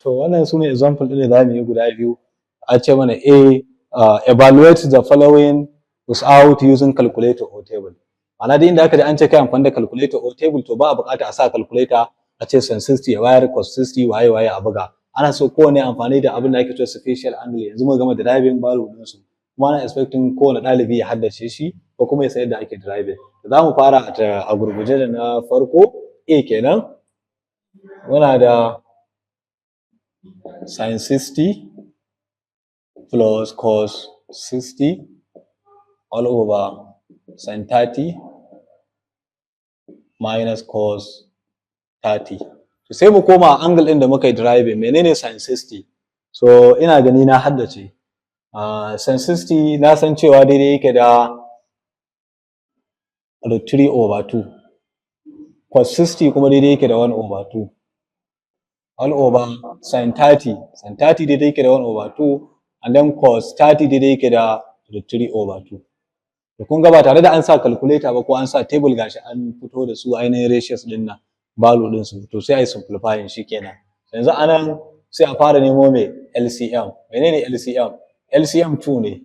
To wannan sune example ɗin da zamu yi guda biyu. A ce mana evaluate the following without using calculator or table. Ma'ana duk inda aka ji an ce kai amfani da calculator or table to ba a buƙata a sa calculator a ce sin 60 ya bayar cos 60 waye a buga. Ana so kowane amfani da abin da ake cewa special angle. Yanzu mu gama driving value ɗinsu. Kuma ana expecting kowane ɗalibi ya haddace shi ko kuma ya san yadda ake driving. Za mu fara a gurguje da na farko A kenan. Muna da sin 60 plus cos 60 all over sin 30 minus cos 30. To sai mu koma angle ɗin da muka yi driving. Menene sin 60? So ina gani na haddace. Sin 60 na san cewa daidai yake da root 3 over 2. Cos 60 kuma daidai yake da 1 over 2. All over sin 30. Sin 30 daidai yake da 1 over 2. And then cos 30 daidai yake da root 3 over 2. To kun ga ba tare da an sa calculator ba ko an sa table gashi an fito da su ainihin ratios ɗin nan value ɗin su. To sai a yi simplifying shi kenan. Yanzu anan sai a fara nemo me LCM. Menene LCM? LCM 2 ne.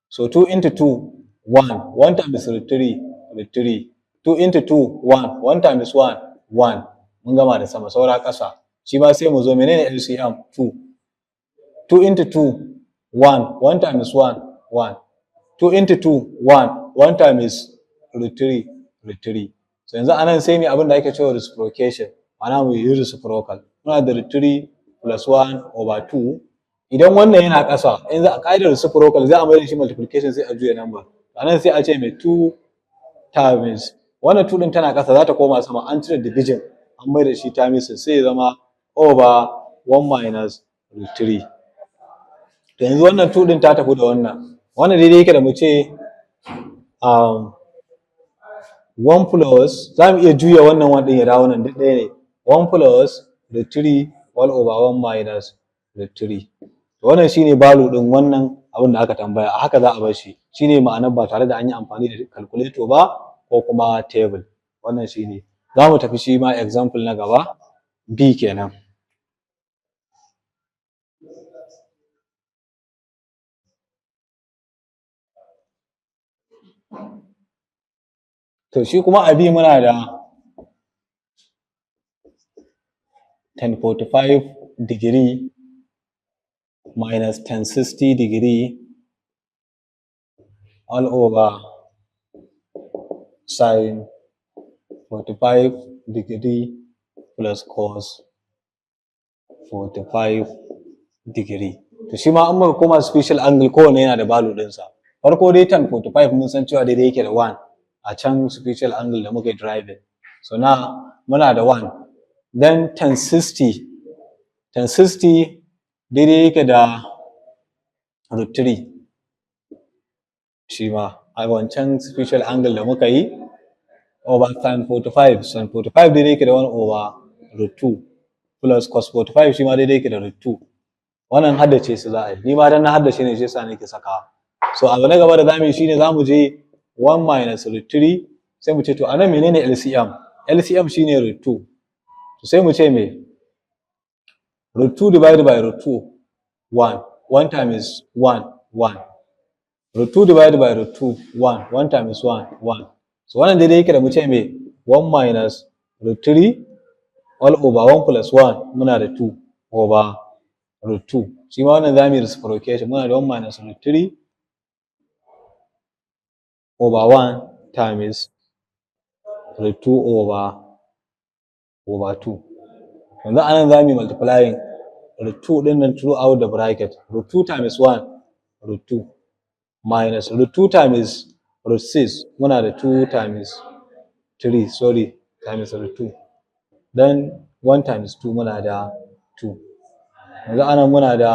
So 2 into 2 1. 1 times root 3 root 3. 2 into 2 1. 1 times 1 1. Mun gama da sama saura ƙasa. Shi ma sai mu zo menene LCM 2. 2 into 2 1. 1 times 1 1. 2 into 2 1. 1 times root 3 root 3. So yanzu anan sai mu abin da ake cewa reciprocation. Ma'ana mu yi reciprocal. Muna da root 3 plus 1 over 2. Idan wannan yana ƙasa, in za a ƙa'idar reciprocal za a mai da shi multiplication sai a juya number. Anan sai a ce mai 2 times wannan 2 din tana ƙasa za ta koma sama, an cire division an mai da shi times sai ya zama over 1 minus root 3. To yanzu wannan 2 din ta tafi da wannan. Wannan daidai yake da mu ce 1 plus, za mu iya juya wannan 1 din ya dawo nan duk ɗaya ne. 1 plus root 3 all over 1 minus root 3. Wannan shine value din wannan abin da aka tambaya. A haka za a bar shi. Shine ma'anar ba tare da an yi amfani da calculator ba ko kuma table. Wannan shine. Za mu tafi shi ma example na gaba. B kenan. To shi kuma a B muna da 1045 degree minus 1060 degree all over sin 45 degree plus cos 45 degree. To shi ma an muka koma special angle kowane yana da value ɗinsa. Farko dai 1045 mun san cewa daidai yake da 1 a can special angle da muka yi driving. So na muna da 1. Then 1060 daidai yake da root 3. Shi ma a wancan special angle da muka yi over sin 45. Sin 45 daidai yake da 1 over root 2 plus cos 45 shi ma daidai yake da root 2. Wannan haddace su za a yi. Ni ma dan na haddace ne shi yasa nake sakawa. So abu na gaba da zamu yi shine zamu je 1 minus root 3 sai mu ce to anan menene LCM? LCM shine root 2. To sai mu ce me? Root 2 divided by root 2 1. 1 times 1 1. Root 2 divided by root 2 1. 1 times 1 1. So wannan daidai yake da mu ce me? 1 minus root 3 all over 1 plus 1 muna da 2 over root 2. Shi ma wannan zamu yi reciprocation muna da 1 minus root 3 over 1 times root 2 over 2. Yanzu anan zamu yi multiplying root 2 din nan throughout the bracket. Root 2 times 1 root 2 minus root 2 times root 6 muna da 2 times 3 times root 2. Then 1 times 2 muna da 2. Yanzu anan muna da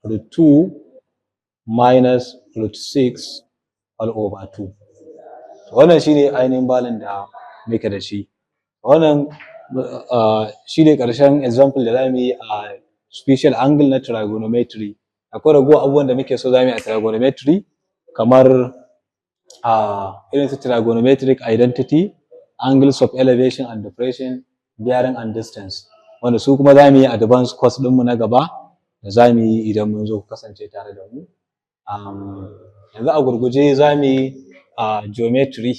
root 2 minus root 6 all over 2. Wannan shine ainihin balin da muke da shi. Wannan shine ƙarshen example da zamu yi a special angle na trigonometry. Akwai ragowar abubuwan da muke so zamu yi a trigonometry kamar irin su trigonometric identity, angles of elevation and depression, bearing and distance. wanda su kuma za mu yi advanced course ɗinmu na gaba da za mu yi idan mun zo ku kasance tare da mu. Yanzu a gurguje za mu yi geometry